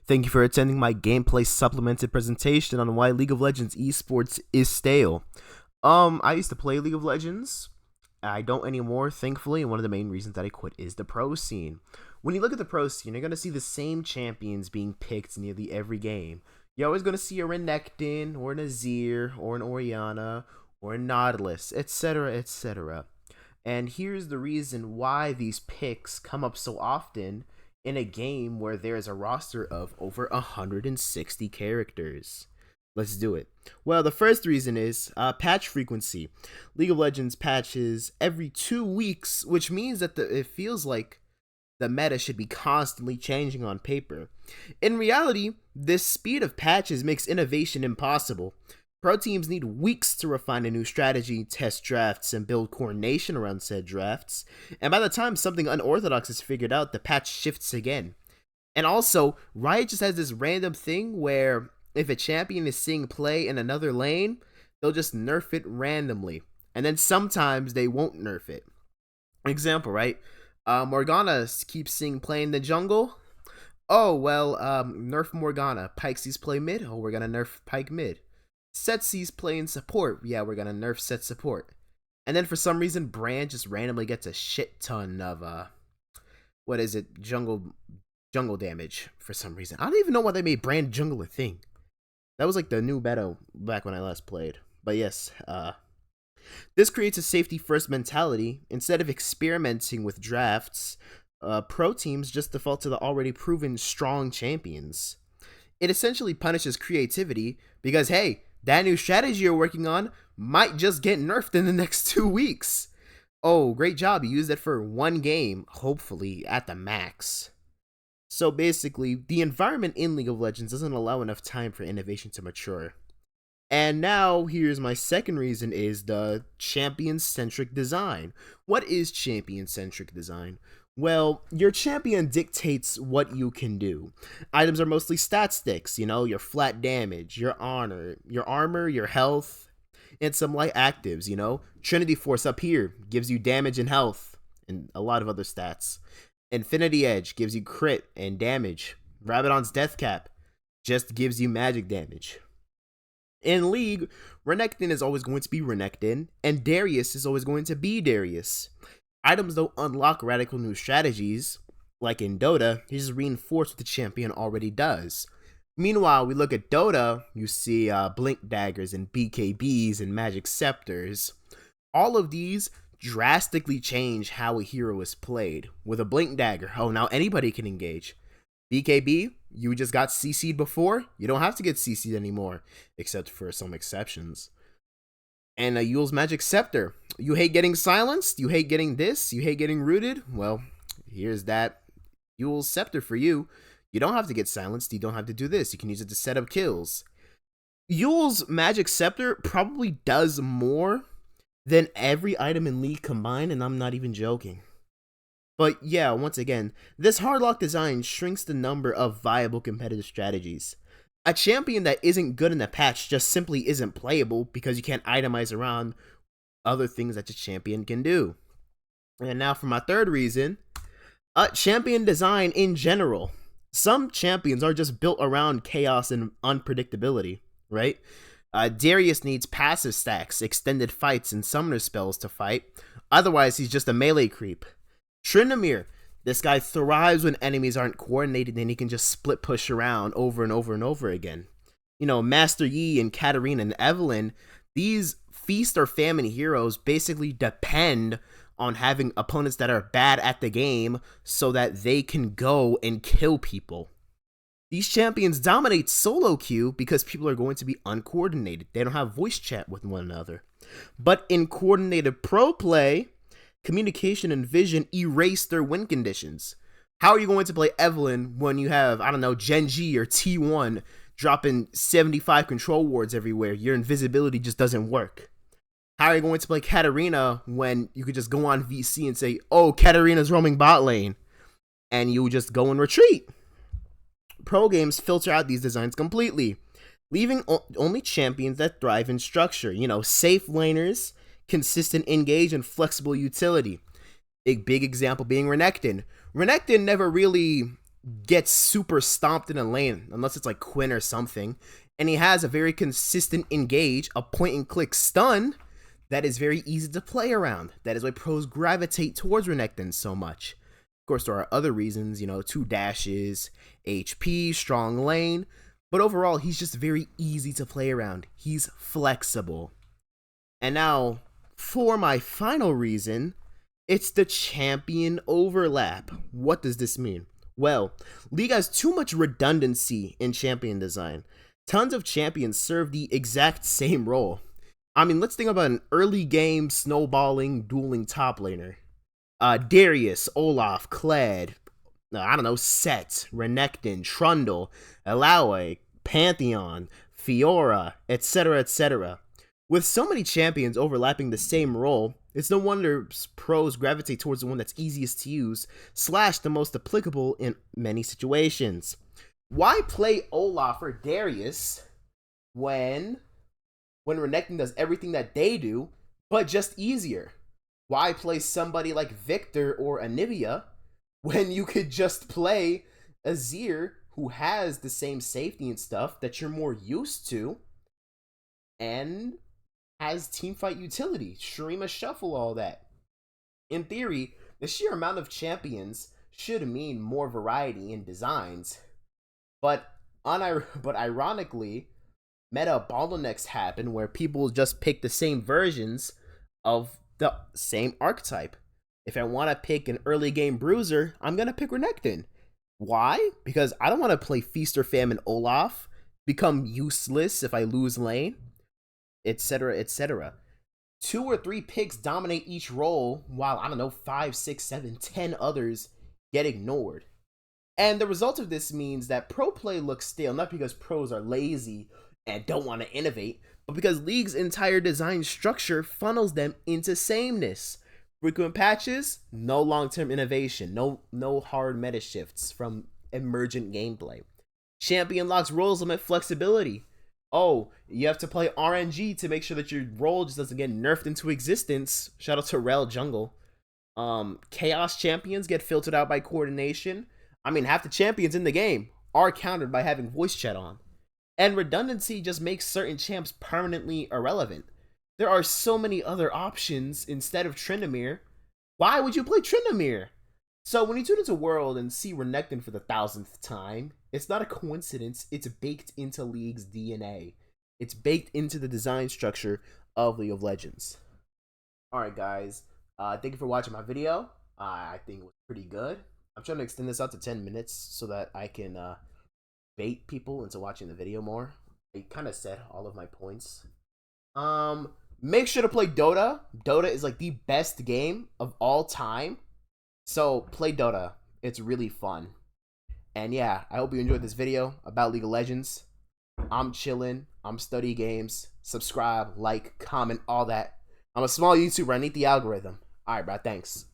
Thank you for attending my gameplay supplemented presentation on why League of Legends esports is stale. I used to play League of Legends. I don't anymore, thankfully, and one of the main reasons that I quit is the pro scene. When you look at the pro scene, you're going to see the same champions being picked nearly every game. You're always going to see a Renekton, or an Azir, or an Orianna, or a Nautilus, etc., etc. And here's the reason why these picks come up so often in a game where there is a roster of over 160 characters. Let's do it. Well, the first reason is patch frequency. League of Legends patches every 2 weeks, which means that it feels like the meta should be constantly changing on paper. In reality, this speed of patches makes innovation impossible. Pro teams need weeks to refine a new strategy, test drafts, and build coordination around said drafts. And by the time something unorthodox is figured out, the patch shifts again. And also, Riot just has this random thing where if a champion is seeing play in another lane, they'll just nerf it randomly. And then sometimes they won't nerf it. Example, right? Morgana keeps seeing play in the jungle. Oh, well, nerf Morgana. Pyke sees play mid. Oh, we're gonna nerf Pyke mid. Set sees play in support. Yeah, we're gonna nerf Set support. And then for some reason, Brand just randomly gets a shit ton of what is it? Jungle damage for some reason. I don't even know why they made Brand jungle a thing. That was like the new meta back when I last played. But yes, this creates a safety first mentality. Instead of experimenting with drafts, pro teams just default to the already proven strong champions. It essentially punishes creativity because, hey, that new strategy you're working on might just get nerfed in the next 2 weeks. Oh, great job. You used it for 1 game, hopefully at the max. So basically, the environment in League of Legends doesn't allow enough time for innovation to mature. And now, here's my second reason is the champion-centric design. What is champion-centric design? Well, your champion dictates what you can do. Items are mostly stat sticks, you know, your flat damage, your armor, your health, and some light actives, you know. Trinity Force up here gives you damage and health, and a lot of other stats. Infinity Edge gives you crit and damage. Rabadon's Death Cap just gives you magic damage. In League, Renekton is always going to be Renekton, and Darius is always going to be Darius. Items don't unlock radical new strategies, like in Dota, they just reinforce what the champion already does. Meanwhile, we look at Dota, you see Blink Daggers and BKBs and Magic Scepters. All of these drastically change how a hero is played. With a Blink Dagger, oh, now anybody can engage. BKB, you just got CC'd before, you don't have to get CC'd anymore, except for some exceptions. And Yule's Magic Scepter. You hate getting silenced? You hate getting this? You hate getting rooted? Well, here's that Yule's Scepter for you. You don't have to get silenced. You don't have to do this. You can use it to set up kills. Yule's Magic Scepter probably does more than every item in League combined, and I'm not even joking. But yeah, once again, this hardlock design shrinks the number of viable competitive strategies. A champion that isn't good in the patch just simply isn't playable because you can't itemize around other things that your champion can do. And now for my third reason, champion design in general. Some champions are just built around chaos and unpredictability, right? Darius needs passive stacks, extended fights, and summoner spells to fight. Otherwise, he's just a melee creep. Tryndamere, this guy thrives when enemies aren't coordinated and he can just split push around over and over and over again. You know, Master Yi and Katarina and Evelynn, these feast or famine heroes basically depend on having opponents that are bad at the game so that they can go and kill people. These champions dominate solo queue because people are going to be uncoordinated. They don't have voice chat with one another. But in coordinated pro play, communication and vision erase their win conditions. How are you going to play Evelynn when you have, I don't know, Genji or T1 dropping 75 control wards everywhere? Your invisibility just doesn't work. How are you going to play Katarina when you could just go on VC and say, oh, Katarina's roaming bot lane, and you just go and retreat? Pro games filter out these designs completely, leaving only champions that thrive in structure. You know, safe laners, consistent engage, and flexible utility. A big example being Renekton. Renekton never really gets super stomped in a lane, unless it's like Quinn or something. And he has a very consistent engage, a point and click stun that is very easy to play around. That is why pros gravitate towards Renekton so much. Of course, there are other reasons, 2 dashes, HP, strong lane. But overall, he's just very easy to play around. He's flexible. And now, for my final reason, it's the champion overlap. What does this mean? Well, League has too much redundancy in champion design. Tons of champions serve the exact same role. I mean, let's think about an early game snowballing, dueling top laner. Darius, Olaf, Kled, Set, Renekton, Trundle, Alaoi, Pantheon, Fiora, etc., etc. With so many champions overlapping the same role, it's no wonder pros gravitate towards the one that's easiest to use, / the most applicable in many situations. Why play Olaf or Darius when Renekton does everything that they do, but just easier? Why play somebody like Victor or Anivia when you could just play Azir, who has the same safety and stuff that you're more used to, and has teamfight utility, Shurima Shuffle, all that? In theory, the sheer amount of champions should mean more variety in designs, but ironically, meta bottlenecks happen where people just pick the same versions of the same archetype. If I want to pick an early game bruiser, I'm going to pick Renekton. Why? Because I don't want to play Feast or Famine Olaf, become useless if I lose lane, etc., etc. 2 or 3 picks dominate each role, while, 5, 6, 7, 10 others get ignored. And the result of this means that pro play looks stale, not because pros are lazy and don't want to innovate, but because League's entire design structure funnels them into sameness. Frequent patches, no long-term innovation, no hard meta shifts from emergent gameplay. Champion locks roles limit flexibility. Oh, you have to play RNG to make sure that your role just doesn't get nerfed into existence. Shout out to Rel Jungle. Chaos champions get filtered out by coordination. Half the champions in the game are countered by having voice chat on. And redundancy just makes certain champs permanently irrelevant. There are so many other options instead of Tryndamere. Why would you play Tryndamere? So when you tune into World and see Renekton for the 1000th time, it's not a coincidence, it's baked into League's DNA. It's baked into the design structure of League of Legends. Alright guys, thank you for watching my video. I think it was pretty good. I'm trying to extend this out to 10 minutes so that I can bait people into watching the video more. I kind of said all of my points. Make sure to play Dota. Dota is like the best game of all time. So play Dota. It's really fun. And yeah, I hope you enjoyed this video about League of Legends. I'm chilling. I'm studying games. Subscribe, like, comment, all that. I'm a small YouTuber. I need the algorithm. Alright, bro. Thanks.